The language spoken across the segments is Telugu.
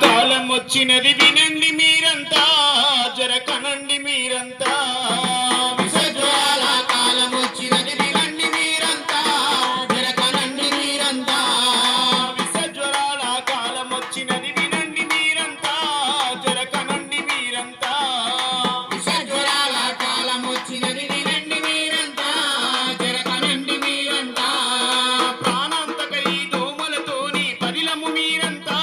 కాలం వచ్చినది వినండి మీరంతా, జర కనండి మీరంతా. విషజ్వరాల కాలం వచ్చినది వినండి మీరంతా, జర కనండి మీరంతా. విషజ్వరాల కాలం వచ్చినది వినండి మీరంతా, జర కనండి మీరంతా. విషజ్వరాల కాలం వచ్చినది వినండి మీరంతా, జర కనండి మీరంతా. ప్రాణాంతక ఈ దోమలతోని పదిలము మీరంతా,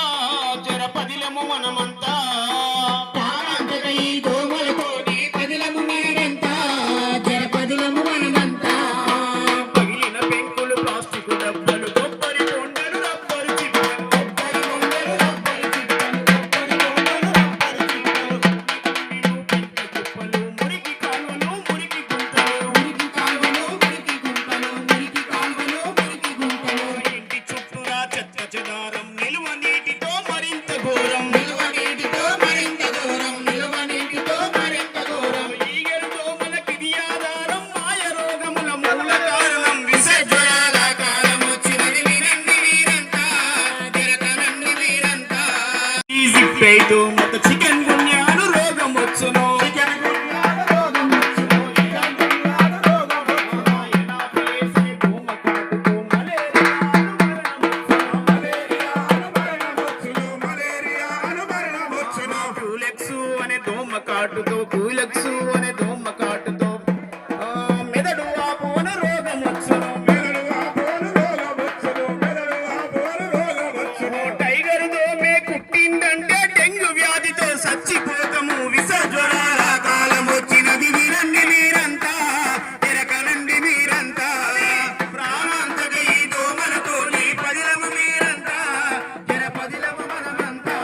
జర పదిలము మనమంతా. ప్రాణాంతక ఈ దోమలతోని పదిలము మీరంతా, జర పదిలము మనమంతా. పగిలిన పెంకులు ప్లాస్టిక్ డబ్బలు కొబ్బరి బొండలు రబ్బరు చిప్పలు కొబ్బరి బొండలు రబ్బరు చిప్పలు, కొబ్బరి బొండలు రబ్బరు చిప్పలు. పెద్ద కుప్పలు మురికి కాలువలు మురికి గుంతలు. మురికి కాలువలు మురికి గుంటలు, మురికి కాలువలు మురికి గుంటలు. ఇంటి చుట్టూరా చెత్త చెదారం నిలువ నీటితో మరింత ఘోరం. నిలువ నీటితో మరింత దూరం, నిలువ నీటితో మరింత దూరం. ఈగలు దోమలకిది ఆధారం, మాయ రోగముల మూల కారణం విషజ్వరాల కాలం వచ్చినది వినండి మీరంతా, జర కనండి మీరంతా. ఈజిప్ట్ దోమత చికెన్ గున్యాను రోగం వచ్చును. ఎనాఫిలేసే దోమ కాటుతో క్యూలెక్స్ అనే దోమ కాటుతో క్యూలెక్స్ అనే దోమ కాటుతో మెదడు వాపోన రోగం వచ్చును. టైగర్ దోమే కుట్టిందంటే డెంగ్యూ వ్యాధితో చచ్చిపోతాము. విషజ్వరాల కాలం వచ్చినది వినండి మీరంతా, జర కనండి మీరంతా. ప్రాణాంతక ఈ దోమలతోని పదిలము మీరంతా, జర పదిలము మనమంతా.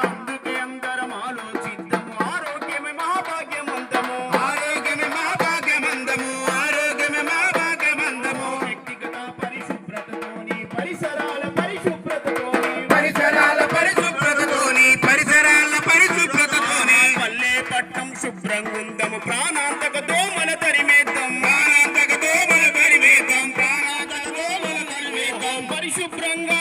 అందుకే అందరం ఆలోచిద్దాము, ఆరోగ్యమే మహాభాగ్యమంతము. ఆరోగ్యమే మా భాగ్యమందము, ఆరోగ్యమే మా భాగ్యమందము. వ్యక్తిగత పరిశుభ్రతతోని పరిసరాల పరిశుభ్రతతోని పరిసరాల పరిశుభ్రతతోని, పరిసరాల పరిశుభ్రతతోని. పల్లె పట్టం శుభ్రంగా ఉందము, ప్రాణాంతక దోమల తరిమేద్దాం. ప్రాణాంతక దోమల పరివేదం, ప్రాణాంతక దోమల పరివేదం. పరిశుభ్రంగా